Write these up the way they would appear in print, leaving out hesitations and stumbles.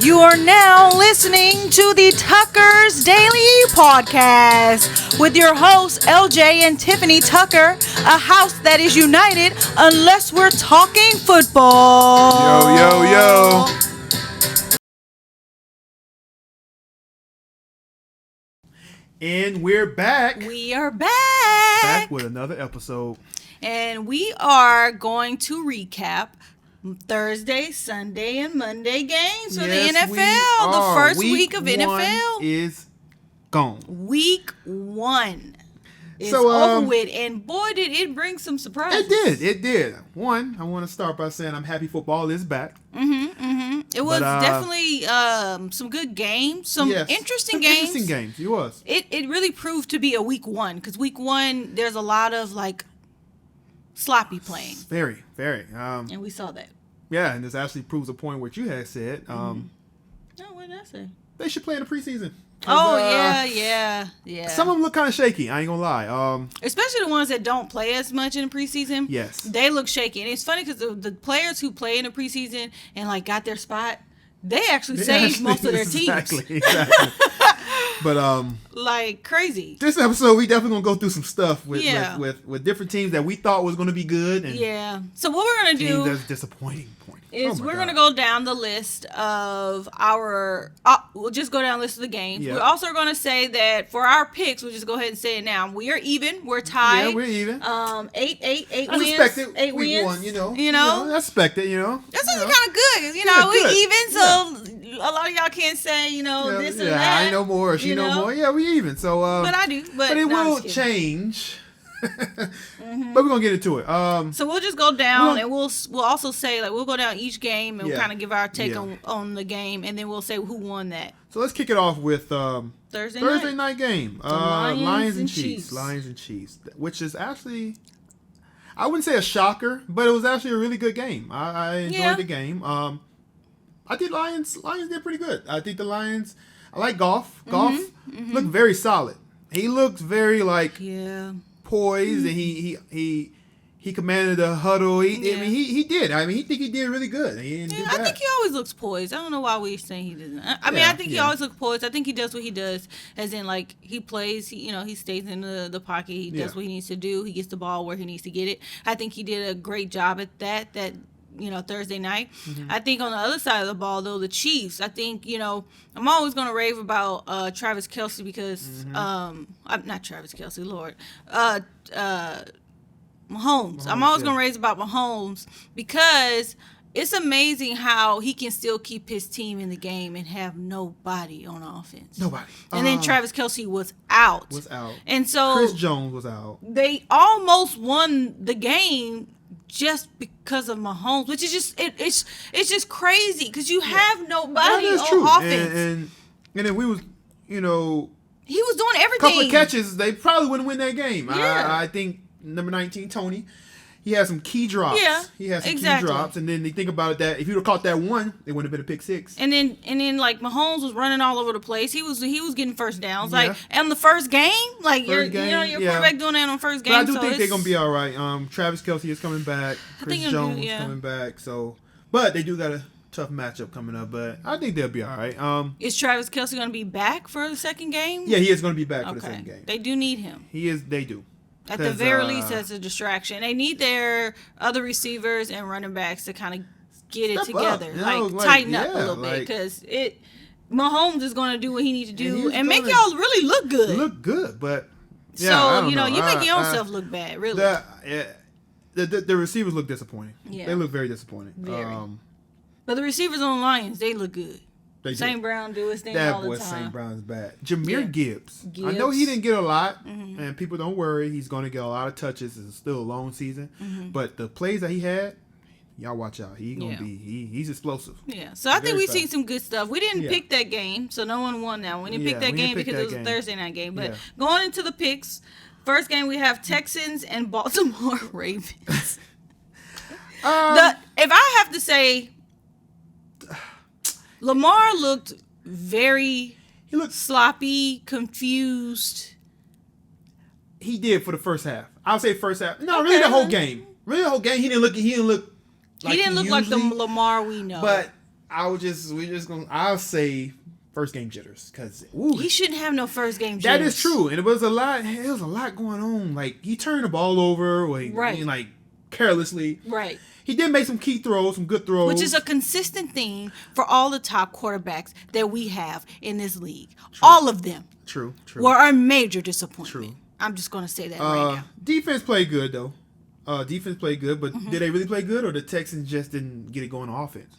You are now listening to the Tucker's Daily Podcast with your hosts, LJ and Tiffany Tucker, a house that is united unless we're talking football. Yo. And we're back. We are Back with another episode. And we are going to recap Thursday, Sunday, and Monday games for the NFL. The first week of NFL is gone. Week 1 is over with, and boy, did it bring some surprises. It did. One, I want to start by saying I'm happy football is back. It was definitely some good games, some interesting games. It was. It really proved to be a week 1 because week 1 there's a lot of sloppy playing. Very. And we saw that. Yeah, and this actually proves a point what you had said. No, what did I say? They should play in the preseason. Yeah. Some of them look kind of shaky. I ain't gonna lie. Especially the ones that don't play as much in the preseason. Yes, they look shaky, and it's funny because the players who play in the preseason and got their spot, they actually saved most of their teams. Exactly. But crazy. This episode we definitely gonna go through some stuff with different teams that we thought was gonna be good. And So what we're gonna do that's disappointing. Is we're going to go down the list of we'll just go down the list of the games. Yep. We're also going to say that for our picks, we'll just go ahead and say it now. We are even. We're tied. Yeah, we're even. 8 wins. Expected 8 wins. One, you know. I expected, That's actually kind of good. We're even, so a lot of y'all can't say, this and that. I know more, or she know more. Yeah, we even. So, but I do. But it will change. But we're gonna get into it. So we'll just go down and we'll also say we'll go down each game and we'll kind of give our take on the game, and then we'll say who won that. So let's kick it off with Thursday night game. Lions and Chiefs. Lions and Chiefs, which is actually, I wouldn't say a shocker, but it was actually a really good game. I enjoyed the game. I think Lions did pretty good. I think the Lions. I like Goff. Goff looked very solid. He looked very poised, and he commanded the huddle. He did. I think he did really good. He didn't do bad. I think he always looks poised. I don't know why we're saying he doesn't. I think he always looks poised. I think he does what he does, as in he plays. He stays in the pocket. He does what he needs to do. He gets the ball where he needs to get it. I think he did a great job at that. Thursday night. I think on the other side of the ball, though, the Chiefs, I think, I'm always going to rave about Travis Kelce because, not Travis Kelce, Lord, Mahomes. I'm always going to rave about Mahomes because it's amazing how he can still keep his team in the game and have nobody on offense. Nobody. And then Travis Kelce was out. And so Chris Jones was out. They almost won the game just because of Mahomes, which is just it's just crazy because you have nobody on offense. And then we was, he was doing everything. A couple of catches, they probably wouldn't win that game. Yeah. I think number 19, Tony, he had some key drops. Yeah, he had some key drops, and then they think about it that if you'd have caught that one, it would have been a pick six. And then Mahomes was running all over the place. He was getting first downs. And the first game, your quarterback doing that on first game. But I do think they're gonna be all right. Travis Kelce is coming back. Chris Jones is coming back. So, but they do got a tough matchup coming up. But I think they'll be all right. Is Travis Kelce gonna be back for the second game? Yeah, he is gonna be back for the second game. They do need him. They do. At the very least, as a distraction. They need their other receivers and running backs to kind of get it together. Tighten up a little bit. Because Mahomes is going to do what he needs to do and make y'all really look good. Look good, but... Yeah, so, you make your own self look bad, really. The receivers look disappointing. Yeah. They look very disappointing. Very. But the receivers on the Lions, they look good. St. Brown do his thing all the time. St. Brown's bad. Jameer Gibbs. I know he didn't get a lot, and people don't worry. He's going to get a lot of touches. It's still a long season. But the plays that he had, y'all watch out. He's explosive. Yeah. So I think we've seen some good stuff. We didn't pick that game, so no one won that. We didn't pick that game because it was a Thursday night game. But going into the picks, first game we have Texans and Baltimore Ravens. If I have to say... Lamar looked very sloppy, confused. He did for the first half. I'll say first half. No, really the whole game. He didn't look like the Lamar we know. But I'll say first game jitters because he shouldn't have no first game jitters. That is true, and it was a lot going on. Like he turned the ball over, like carelessly. Right. He did make some key throws, some good throws. Which is a consistent theme for all the top quarterbacks that we have in this league. True. All of them. True. Were a major disappointment. True. I'm just going to say that right now. Defense played good, though. Defense played good, but did they really play good, or the Texans just didn't get it going on offense?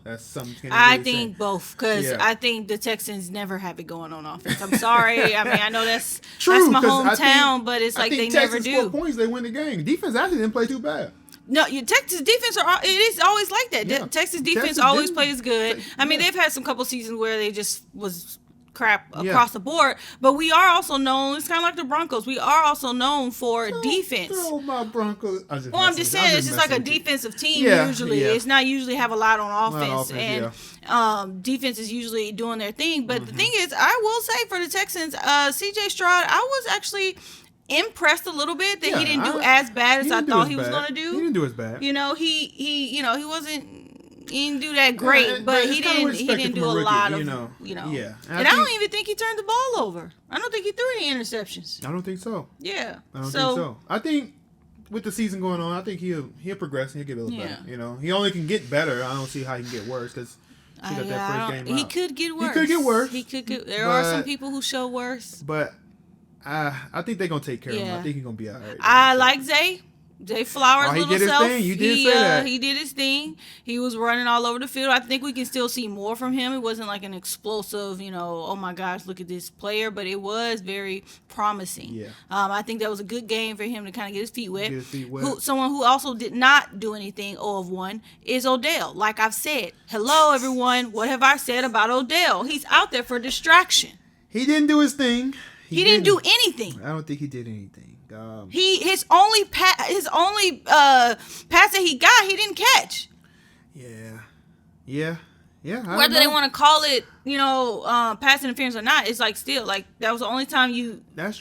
That's something. I think both, because I think the Texans never have it going on offense. I'm sorry. I mean, I know that's true, my hometown, but it's like they never do. Texas 4 points, they win the game. Defense actually didn't play too bad. No, your Texas defense it is always like that. Yeah. Texas defense always plays good. I mean, they've had some couple seasons where they just was crap across the board, but we are also known. It's kind of like the Broncos. We are also known for defense. Throw my Broncos. I'm just saying, it's just like a defensive team. Usually, it's not usually have a lot on offense, and defense is usually doing their thing. But the thing is, I will say for the Texans, C.J. Stroud, I was actually impressed a little bit that he didn't do as bad as I thought he was going to do. He didn't do as bad. He wasn't. He didn't do that great, but he didn't do a lot of, Yeah. And I don't even think he turned the ball over. I don't think he threw any interceptions. I don't think so. Yeah. I don't think so. I think with the season going on, I think he'll progress and he'll get a little better. He only can get better. I don't see how he can get worse because he got that first game out. He could get worse. There are some people who show worse. But I think they're going to take care of him. I think he's going to be all right. I like Zay. Zay Flowers' little self. His thing. You did say that. He did his thing. He was running all over the field. I think we can still see more from him. It wasn't like an explosive, oh my gosh, look at this player, but it was very promising. Yeah. I think that was a good game for him to kind of get his feet wet. Someone who also did not do anything 0 of 1 is Odell. Like I've said, hello everyone. What have I said about Odell? He's out there for distraction. He didn't do his thing. He didn't do anything. I don't think he did anything. His only pass that he got, he didn't catch. Yeah. Whether they want to call it, pass interference or not, it's like still like that was the only time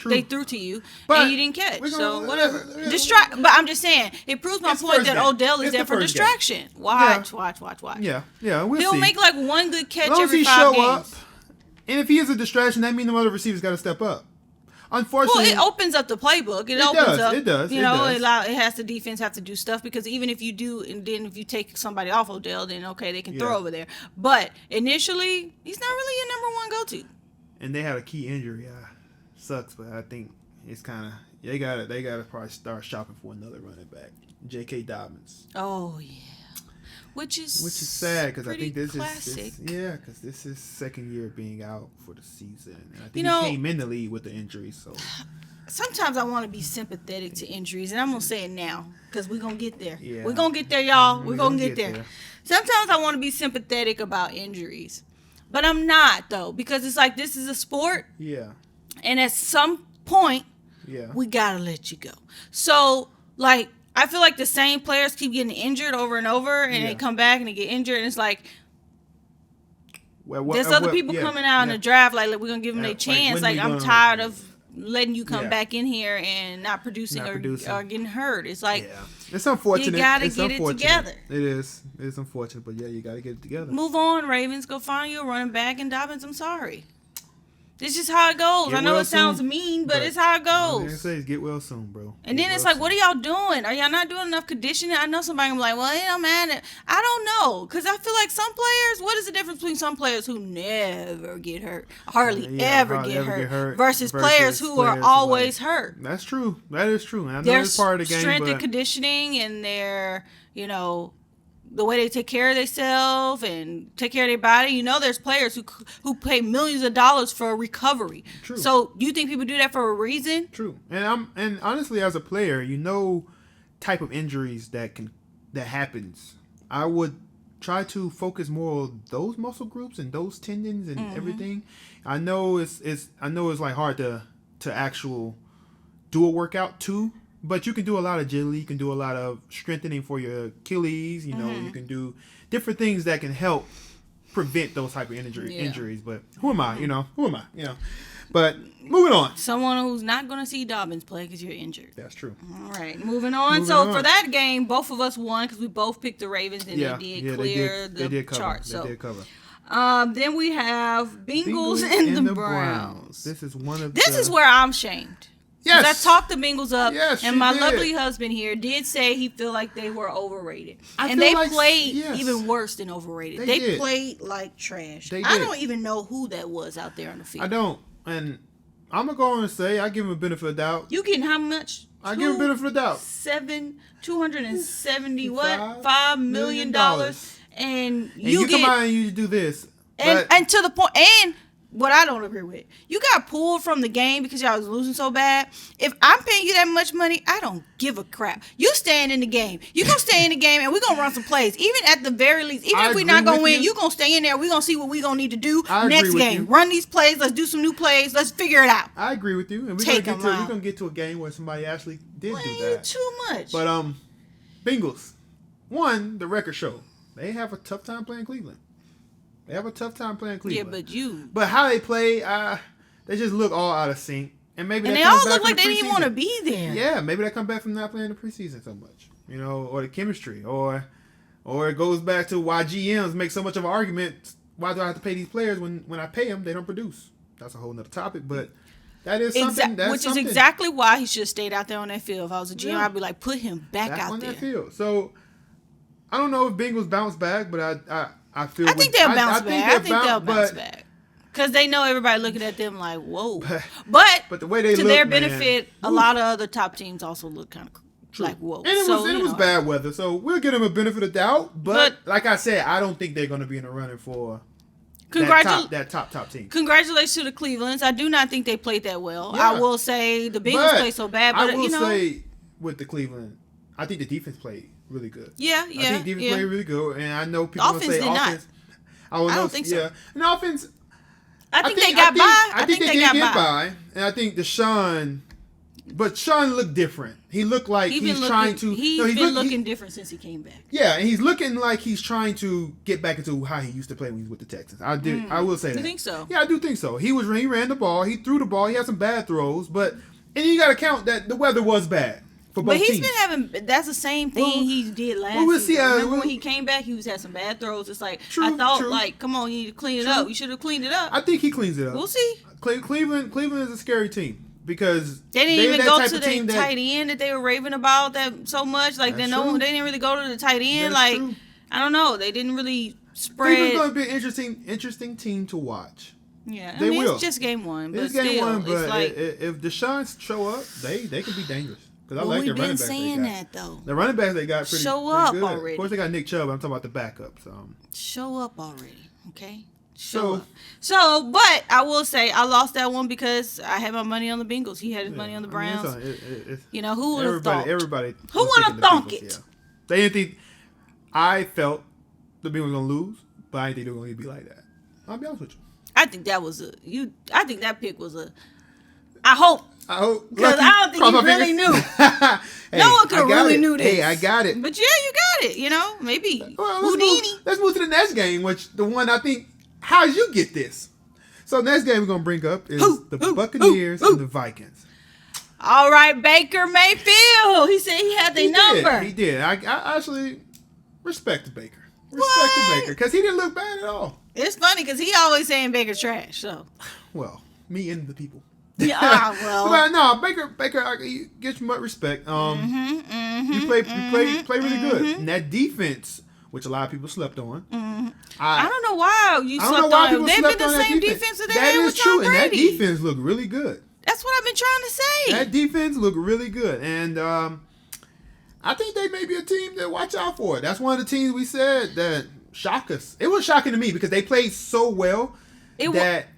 they threw to you and you didn't catch. So whatever. But I'm just saying it proves my point that Odell is there for distraction. Watch. Yeah. He'll make like one good catch every 5 games. And if he is a distraction, that means the other receivers got to step up. Unfortunately, well, it opens up the playbook. It does. It does. It has the defense have to do stuff because even if you do, and then if you take somebody off Odell, then okay, they can throw over there. But initially, he's not really your number one go-to. And they had a key injury. Sucks, but I think it's kind of they got to probably start shopping for another running back, J.K. Dobbins. Oh yeah. Which is sad because I think this classic. Because this is second year being out for the season, and I think he came in the league with the injury. So sometimes I want to be sympathetic to injuries, and I'm gonna say it now because we're gonna get there. Yeah. We're gonna get there, y'all. We're gonna get there. Sometimes I want to be sympathetic about injuries, but I'm not though because it's like this is a sport. Yeah. And at some point, we gotta let you go. So like. I feel like the same players keep getting injured over and over, and they come back and they get injured, and it's like there's other people coming out in the draft. Like we're gonna give them a chance. Like I'm tired of letting you come back in here and not producing or getting hurt. It's like it's unfortunate. You gotta get it together. It is. It's unfortunate, but you gotta get it together. Move on, Ravens. Go find you a running back and Dobbins. I'm sorry. It's just how it goes. I know it sounds mean, but it's how it goes. I say get well soon, bro. And then it's like, what are y'all doing? Are y'all not doing enough conditioning? I know somebody gonna be like, well, it don't matter. I don't know, because I feel like some players. What is the difference between some players who never get hurt, hardly ever get hurt, versus players who are always hurt? That's true. That is true. And I know it's part of the game. Their strength and conditioning, and their the way they take care of themselves and take care of their body. There's players who pay millions of dollars for recovery. True. So you think people do that for a reason? True. And honestly, as a player, type of injuries that happens. I would try to focus more on those muscle groups and those tendons and everything. I know it's like hard to actual do a workout too. But you can do a lot of agility. You can do a lot of strengthening for your Achilles. You can do different things that can help prevent those type of injuries. But who am I? Who am I? But moving on. Someone who's not going to see Dobbins play because you're injured. That's true. All right, moving on. For that game, both of us won because we both picked the Ravens and they did clear the chart. They did cover. Then we have Bengals and the Browns. This is where I'm shamed. Yes. I talked the Bengals up, yes, and my lovely husband here did say he felt like they were overrated. And they played even worse than overrated. They played like trash. I don't even know who that was out there on the field. I don't. And I'm going to go on and say I give him a benefit of the doubt. You getting how much? I give him a benefit of the doubt. $270 million. And you come out and you do this. And to the point, and what I don't agree with, you got pulled from the game because y'all was losing so bad. If I'm paying you that much money, I don't give a crap. You staying in the game. You gonna stay in the game, and we gonna run some plays. Even at the very least, even if we're not gonna win, you gonna stay in there. We gonna see what we gonna need to do next game. Run these plays. Let's do some new plays. Let's figure it out. I agree with you, and we're gonna get to a game where somebody actually did do that. Too much. But Bengals, the record show they have a tough time playing Cleveland. Yeah, but how they play, they just look all out of sync. And they all look like they didn't want to be there. Yeah, maybe they come back from not playing the preseason so much. Or the chemistry. Or it goes back to why GMs make so much of an argument. Why do I have to pay these players when I pay them, they don't produce? That's a whole nother topic, but that is something. Which is exactly why he should have stayed out there on that field. If I was a GM, I'd be like, put him back out on there. That field. So, I don't know if Bengals bounce back, but I think they'll bounce back. Because they know everybody looking at them like, whoa. But the way they to their benefit, a lot of other top teams also look kind of like, whoa. And it was bad weather, so we'll give them a benefit of doubt. But like I said, I don't think they're going to be in the running for that top team. Congratulations to the Clevelands. I do not think they played that well. Yeah. I will say the Bengals played so bad. But I will say with the Cleveland, I think the defense played really good. Yeah. I think defense played really good, and I know people will say offense. I don't think so. Yeah, and offense. I think they got by. I think they did get by, and I think Sean looked different. He looked like he's trying to. He's been looking different since he came back. Yeah, and he's looking like he's trying to get back into how he used to play when he was with the Texans. I will say that. You think so? Yeah, I do think so. He ran the ball. He threw the ball. He had some bad throws, and you got to count that the weather was bad. But he's been having. That's the same thing he did last season. Remember when he came back, he was had some bad throws. It's like I thought, like, come on, you need to clean it up. You should have cleaned it up. I think he cleans it up. We'll see. Cleveland is a scary team because they didn't even go to the tight end that they were raving about that so much. Like they didn't really go to the tight end. That's true. I don't know. They didn't really spread. Cleveland's going to be an interesting team to watch. Yeah, I mean, it's just game one, but still, it's like if Deshaun show up, they can be dangerous. Well, we've been saying that though. The running backs they got pretty show up good. already. Of course, they got Nick Chubb. I'm talking about the backup. So show up already, okay? Show up. So, but I will say I lost that one because I had my money on the Bengals. He had his money on the Browns. Who would have thought? Everybody. Who would have thunk it? Yeah. They didn't think. I felt the Bengals were gonna lose, but I didn't think they were gonna be like that. I'll be honest with you. I think that was I think that pick was a. I hope. Because I don't think you really knew. No one could really knew this. Hey, I got it. But yeah, you got it. Maybe Houdini. Let's move to the next game, which the one I think, how'd you get this? So next game we're going to bring up is the Buccaneers and the Vikings. All right, Baker Mayfield. He said he had their number. He did. I actually respect Baker. Baker because he didn't look bad at all. It's funny because he always saying Baker's trash. So, well, me and the people. Yeah, well. But no, Baker, you get much respect. You play really good. And that defense, which a lot of people slept on. I don't know why you slept on them. They've been the same defense that they had with Tom Brady. And that defense looked really good. That's what I've been trying to say. That defense looked really good. And I think they may be a team to watch out for. That's one of the teams we said that shocked us. It was shocking to me because they played so well that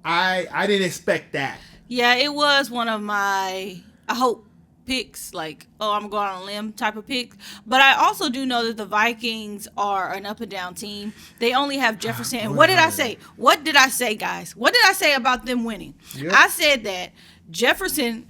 I didn't expect that. Yeah, it was one of my, I hope, picks, like, I'm going on a limb type of pick. But I also do know that the Vikings are an up and down team. They only have Jefferson. What did I say? What did I say, guys? What did I say about them winning? Yep. I said that Jefferson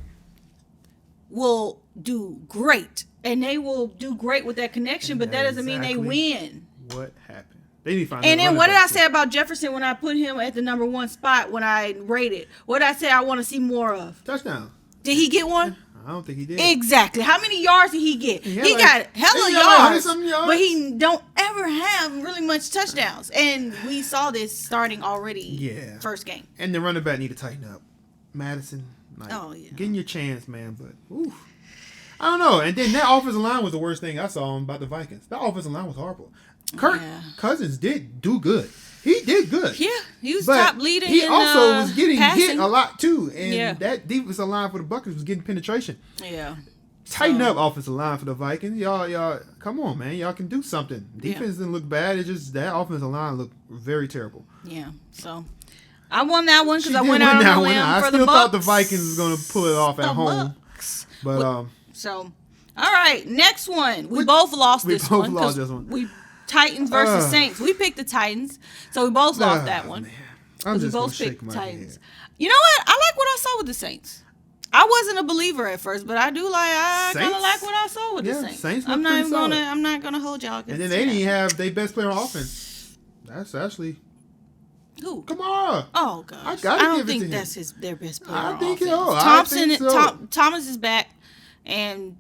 will do great. And they will do great with that connection, but that doesn't mean they win. What happened? They need to find. And then what did I say about Jefferson when I put him at the number 1 spot when I rated? What did I say I want to see more of? Touchdown. Did he get one? I don't think he did. Exactly. How many yards did he get? He got hella yards, yards, but he don't ever have really much touchdowns. And we saw this starting already. Yeah. First game. And the running back need to tighten up. Madison, getting your chance, man. But oof. I don't know. And then that offensive line was the worst thing I saw about the Vikings. That offensive line was horrible. Kirk Cousins did do good. He did good. Yeah, he was top leader. He also was getting passing. hit a lot too, and that defensive line for the Buccaneers was getting penetration. Yeah, tighten up offensive line for the Vikings. Y'all, come on, man. Y'all can do something. Defense didn't look bad. It's just that offensive line looked very terrible. Yeah, so I won that one because I went out on a limb for the Bucs. I still thought the Vikings was going to pull it off at home, but so all right, next one. We both lost this one. We both lost this one. We Titans versus Saints. We picked the Titans, so we both lost that one. Man. I'm just both shake picked my Titans. head. You know what? I like what I saw with the Saints. I wasn't a believer at first, but I do I kind of like what I saw with the Saints. I'm not gonna hold y'all. And then they didn't have their best player on offense. That's actually who? Kamara. Oh gosh, I don't think that's their best player. I think so. Thomas is back, and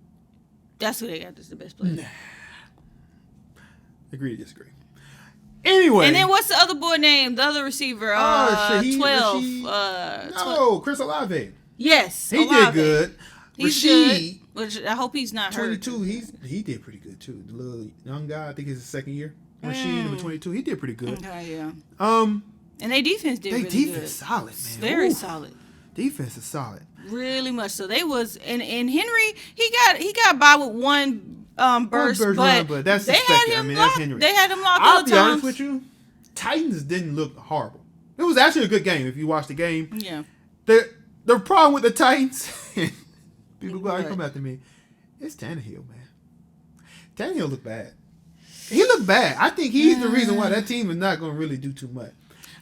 that's who they got as the best player. Nah. Agree to disagree. Anyway. And then what's the other boy name? The other receiver? 12. No, Chris Olave. Yes. He did good. He's good. Which I hope he's not 22, hurt. He did pretty good too. The little young guy, I think it's his second year. Rashid, number 22, he did pretty good. Okay, yeah. And their defense did really good. Their defense solid, man. Very solid. Defense is solid. Really much so. They was and Henry, he got by with one burst, but that's they had him locked. They had him locked. I'll be honest with you, Titans didn't look horrible. It was actually a good game if you watch the game. Yeah. The problem with the Titans, people come after me, it's Tannehill, man. Tannehill looked bad. He looked bad. I think he's the reason why that team is not going to really do too much.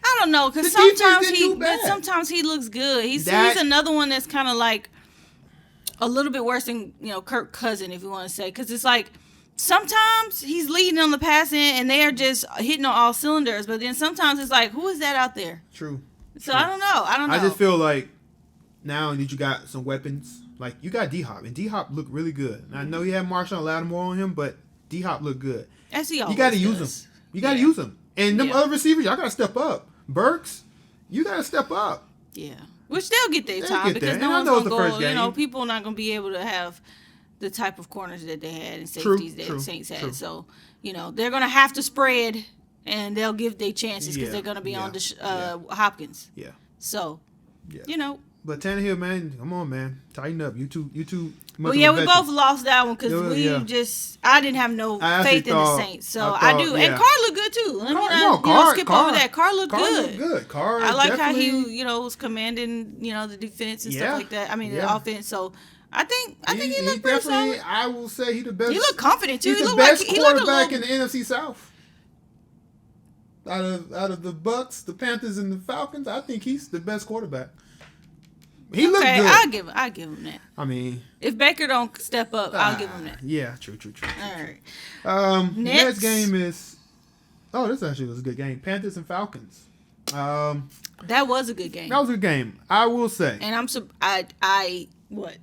I don't know, because sometimes he looks good. He's another one that's kind of like a little bit worse than Kirk Cousins, if you want to say, because it's like sometimes he's leading on the passing and they are just hitting on all cylinders, but then sometimes it's like, who is that out there? True. So I don't know. I just feel like now that you got some weapons, like you got D-Hop, and D-Hop looked really good. And I know you had Marshawn Lattimore on him, but D-Hop looked good. As he always You got to use him. You got to use him. And them other receivers, y'all got to step up. Burks, you got to step up. Yeah. Which they'll get their time because no one's going to go, people are not going to be able to have the type of corners that they had and safeties that the Saints had. So, they're going to have to spread and they'll give their chances because they're going to be on Hopkins. Yeah. So, But Tannehill, man, come on, man. Tighten up. You two. Well, we both lost that one because I didn't have no faith in the Saints. So I do. Yeah. And Carr looked good, too. Let me skip over that. Carr looked good. I like how he, was commanding, the defense and stuff like that. I mean, the offense. So I think he looked pretty solid. I will say he's the best. He looked confident, too. He's the best quarterback in the NFC South. Out of the Bucks, the Panthers, and the Falcons, I think he's the best quarterback. He looked good. I'll give him that. I mean, if Baker don't step up, I'll give him that. Yeah, true. All right. Next game is. Oh, this actually was a good game. Panthers and Falcons. That was a good game. That was a good game. I will say. And what?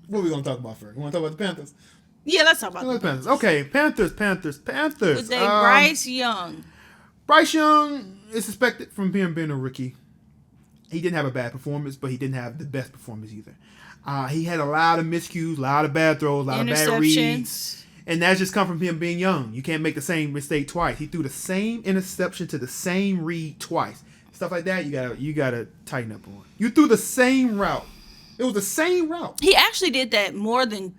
What are we gonna talk about first? We want to talk about the Panthers? Yeah, let's talk about the Panthers. Okay, Panthers. With Bryce Young. Bryce Young is suspected from being a rookie. He didn't have a bad performance, but he didn't have the best performance either. He had a lot of miscues, a lot of bad throws, a lot of bad reads. And that's just come from him being young. You can't make the same mistake twice. He threw the same interception to the same read twice. Stuff like that, you gotta tighten up on. You threw the same route. It was the same route. He actually did that more than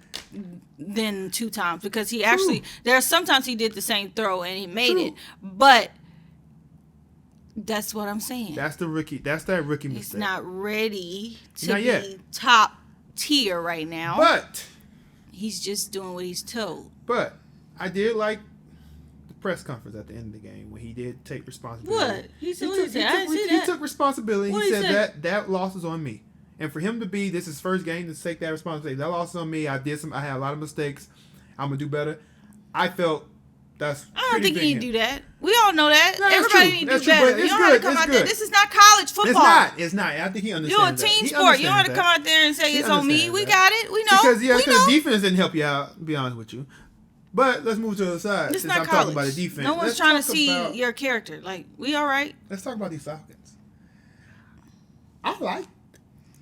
2 times because there are sometimes he did the same throw and he made it, but that's what I'm saying. That's that rookie mistake. He's not ready to be top tier right now. But he's just doing what he's told. But I did like the press conference at the end of the game when he did take responsibility. What? He took responsibility. He said that loss is on me. And for him to this is his first game to take that responsibility. That loss is on me. I had a lot of mistakes. I'm gonna do better. I felt I don't think he need to do that. We all know that. No, everybody need to do better. You don't have to come out there. This is not college football. It's not. I think he understands. You're a team sport. You don't have to come out there and say it's on me. We got it. We know. Because the defense didn't help you out, to be honest with you. But let's move to the other side. It's not college. Talking about the defense. No one's trying to see your character. Like, we all right. Let's talk about these Falcons. I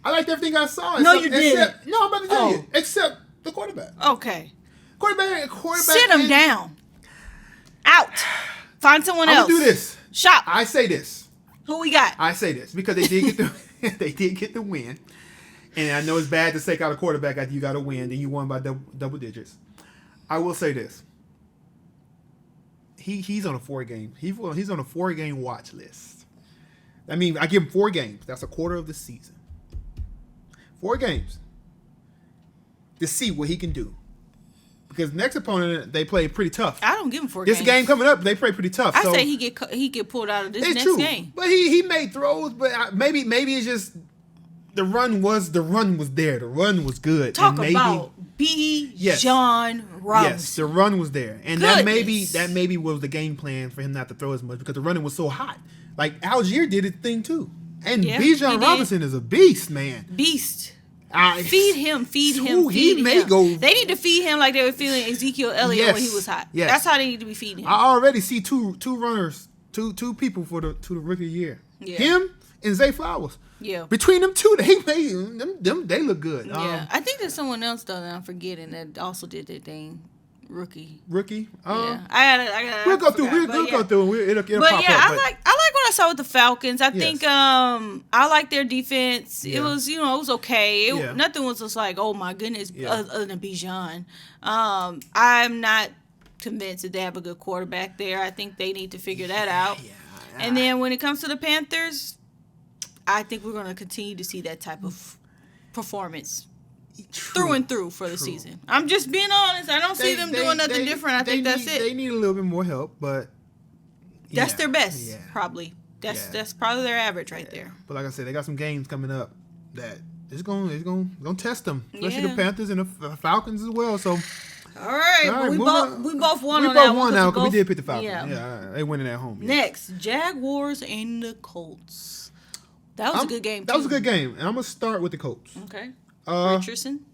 liked everything I saw. No, you didn't. No, I'm about to tell you. Except the quarterback. Okay. Quarterback. Sit him down. Out. Find someone else. I'm gonna do this. Shop. I say this. Who we got? I say this because they did get the win, and I know it's bad to take out a quarterback after you got a win, then you won by double digits. I will say this. He's on a 4-game. He's on a 4-game watch list. I mean, I give him 4 games. That's a quarter of the season. 4 games to see what he can do. Because next opponent, they play pretty tough. I don't give him 4 games. This game coming up, they play pretty tough. I say he get pulled out of this next game. But he made throws, but maybe it's just the run was there. The run was good. Talk about John Robinson. Yes, the run was there, and that maybe was the game plan for him not to throw as much because the running was so hot. Like Algier did his thing too, and Bijan Robinson is a beast, man. Beast. Feed him. They need to feed him like they were feeding Ezekiel Elliott when he was hot. Yes. That's how they need to be feeding him. I already see two runners, two people for the rookie of the year. Yeah. Him and Zay Flowers. Yeah. Between them two, they they look good. Yeah. I think there's someone else though that I'm forgetting that also did that thing. Rookie. Yeah. I got. We'll go through. We'll go through. It'll pop up. I like what I saw with the Falcons. I think I like their defense. Yeah. It was it was okay. Nothing was just like, oh my goodness, other than Bijan. I'm not convinced that they have a good quarterback there. I think they need to figure that out. Yeah. And then when it comes to the Panthers, I think we're going to continue to see that type of performance. Through and through for the season. I'm just being honest. I don't see them doing nothing different. I think that's it. They need a little bit more help, but that's their best, probably. That's probably their average right there. But like I said, they got some games coming up that it's going to test them, especially the Panthers and the Falcons as well. So, all right, we both won on that one. We both won now because we did pick the Falcons. Yeah, they winning at home. Next, Jaguars and the Colts. That was a good game. That was a good game, and I'm gonna start with the Colts. Okay. Richardson?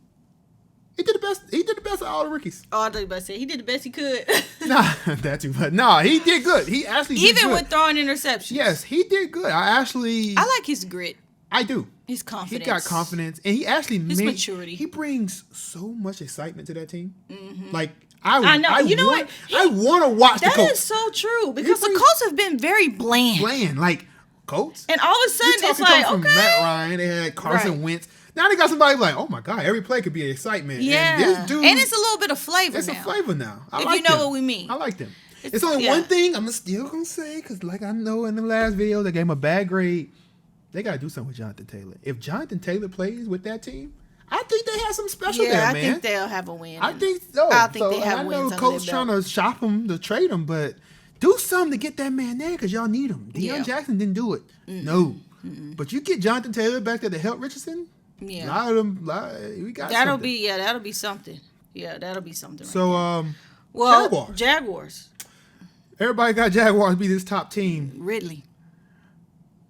He did the best. He did the best of all the rookies. Oh, I thought you were about to say he did the best he could. That too. But he did good. He actually did even good. with throwing interceptions. Yes, he did good. I like his grit. I do. His confidence. He got confidence, and he actually his maturity. He brings so much excitement to that team. Mm-hmm. Like I know. I want to watch the Colts. That is so true because the Colts have been very bland. Like Colts. And all of a sudden it's like from Matt Ryan. They had Carson Wentz. Now they got somebody like, oh my God, every play could be excitement. Yeah. And this dude, and it's a little bit of flavor It's a flavor now. If you know what we mean. I like them. It's only one thing I'm still going to say, because like I know in the last video, they gave him a bad grade. They got to do something with Jonathan Taylor. If Jonathan Taylor plays with that team, I think they have some special there, man. I think they'll have a win. I think so. I think they have wins. I know Coach trying to shop him, to trade him, but do something to get that man there because y'all need him. Deion Jackson didn't do it. No. But you get Jonathan Taylor back there to help Richardson. Yeah, a lot of them. We got that'll be something. Yeah, that'll be something. So, right Jaguars. Everybody got Jaguars be this top team. Ridley,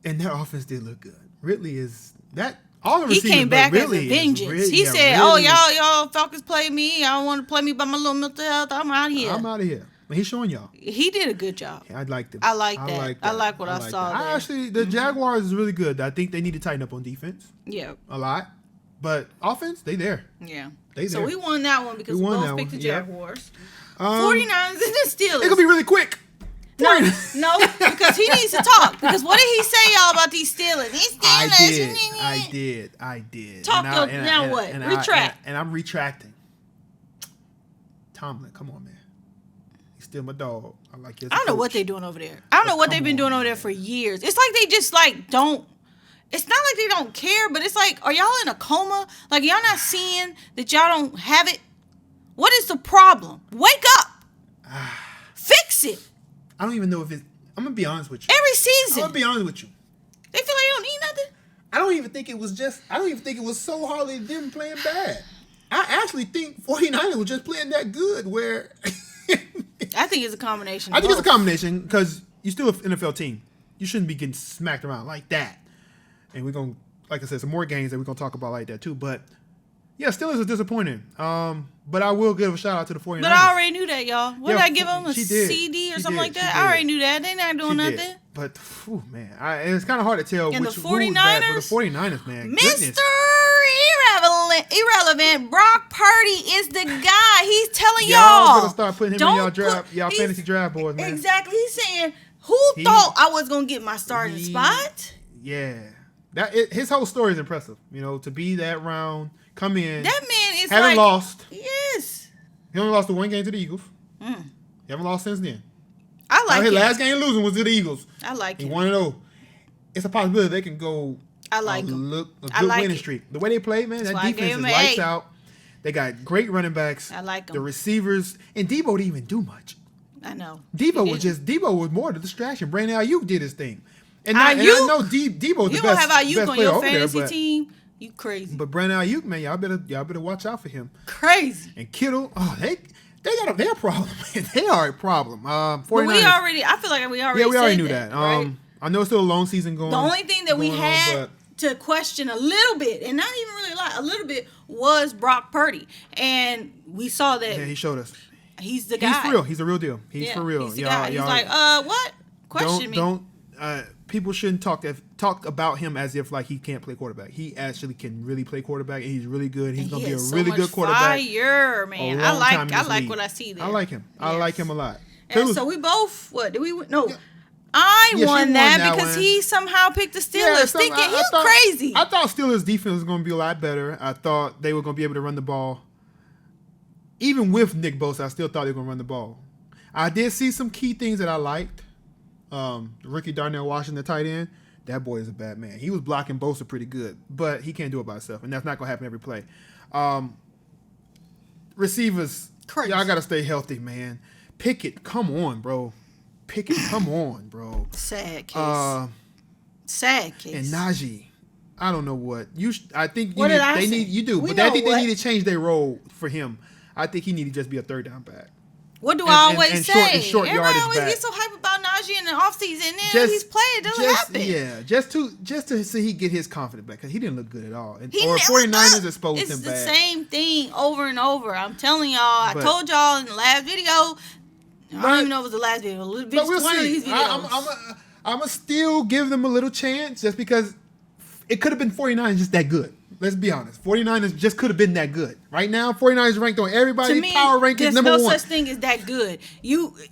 and their offense did look good. Ridley is that. All the receivers, he came back as a vengeance. He said, "Oh, y'all Falcons play me. I don't want to play me by my little mental health. I'm out of here." But he's showing y'all. He did a good job. Yeah, I liked him. I like that. I like what I saw there. The Jaguars is really good. I think they need to tighten up on defense. Yeah. A lot. But offense, they there. Yeah. They there. So we won that one because we both picked the Jaguars. 49ers and the Steelers. It's going to be really quick. No, because he needs to talk. Because what did he say, y'all, about these Steelers? These Steelers. I did. Talk now what? Retract. And I'm retracting. Tomlin, come on, man. Still my dog. I like you. I don't know what they're doing over there. I don't know what they've been doing over there for years. It's like they just don't. It's not like they don't care, but it's like, are y'all in a coma? Like y'all not seeing that y'all don't have it? What is the problem? Wake up. Fix it. I don't even know if it's. I'm gonna be honest with you. Every season. I'm gonna be honest with you. They feel like they don't need nothing. I don't even think it was so hardly them playing bad. I actually think 49ers were just playing that good where. I I think it's a combination. I think it's a combination because you're still an NFL team. You shouldn't be getting smacked around like that. And we're going to, like I said, some more games that we're going to talk about like that too. But, yeah, Steelers are disappointing. But I will give a shout out to the 49ers. But I already knew that, y'all. What did I give them? A CD or something like that? I already knew that. They not doing nothing. But, man, it's kind of hard to tell and which the 49ers? Who's bad for the 49ers, man. Mr. Irrelevant. Brock Purdy is the guy. He's telling y'all. Y'all better start putting him in y'all draft, y'all fantasy draft boards, man. Exactly. He's saying, who thought I was going to get my starting spot? Yeah. His whole story is impressive. You know, to be that round, come in. That man is haven't lost. Yes. He only lost the one game to the Eagles. He haven't lost since then. I like his last game losing was to the Eagles. I like it. He 1-0. It's a possibility they can go a good winning streak. The way they play, man, that defense is lights out. They got great running backs. I like them. The receivers. And Debo didn't even do much. I know. Debo was more the distraction. Brandon Ayuk did his thing. And I know Debo's the best. You don't have Ayuk on your fantasy team. You crazy. But Brandon Ayuk, man, y'all better watch out for him. Crazy. And Kittle, they're a problem. They are a problem. 49ers, I feel like we already knew that. Right? I know it's still a long season going. The only thing that we had to question a little bit, and not even really a little bit, was Brock Purdy. And we saw that. Yeah, he showed us. He's the guy. He's for real. He's a real deal. He's for real. He's the guy. He's like, what? Question me. People shouldn't talk about him as if like he can't play quarterback. He actually can really play quarterback, and he's really good. He's gonna be a really good quarterback. Fire, man. I like what I see there. I like him. Yes. I like him a lot. And so we both did we no? I won that because he somehow picked the Steelers, thinking he's crazy. I thought Steelers defense was going to be a lot better. I thought they were going to be able to run the ball. Even with Nick Bosa, I still thought they were going to run the ball. I did see some key things that I liked. Ricky Darnell Washington, the tight end, that boy is a bad man. He was blocking Bosa pretty good, but he can't do it by himself, and that's not going to happen every play. Receivers, y'all got to stay healthy, man. Pickett, come on, bro. Come on, bro. Sad case. Sad case. And Najee, I don't know what I think. What did I say? I think they need to change their role for him. I think he need to just be a third down back. What do I always say? Short Everybody always gets so hype about Najee in the offseason, and then he's playing. It doesn't happen. Yeah, just to see he get his confidence back because he didn't look good at all. Or 49ers exposed him bad. It's the same thing over and over. I'm telling y'all. I told y'all in the last video. I don't even know if it was the last video. But we'll see. I'm going to still give them a little chance just because it could have been 49ers just that good. Let's be honest. 49ers just could have been that good. Right now, 49ers ranked on everybody's power rankings number one. There's no such thing as that good.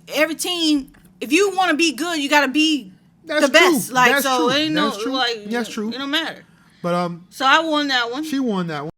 Every team, if you want to be good, you got to be the best. That's true. Ain't That's true. That's true. It don't matter. But so I won that one. She won that one.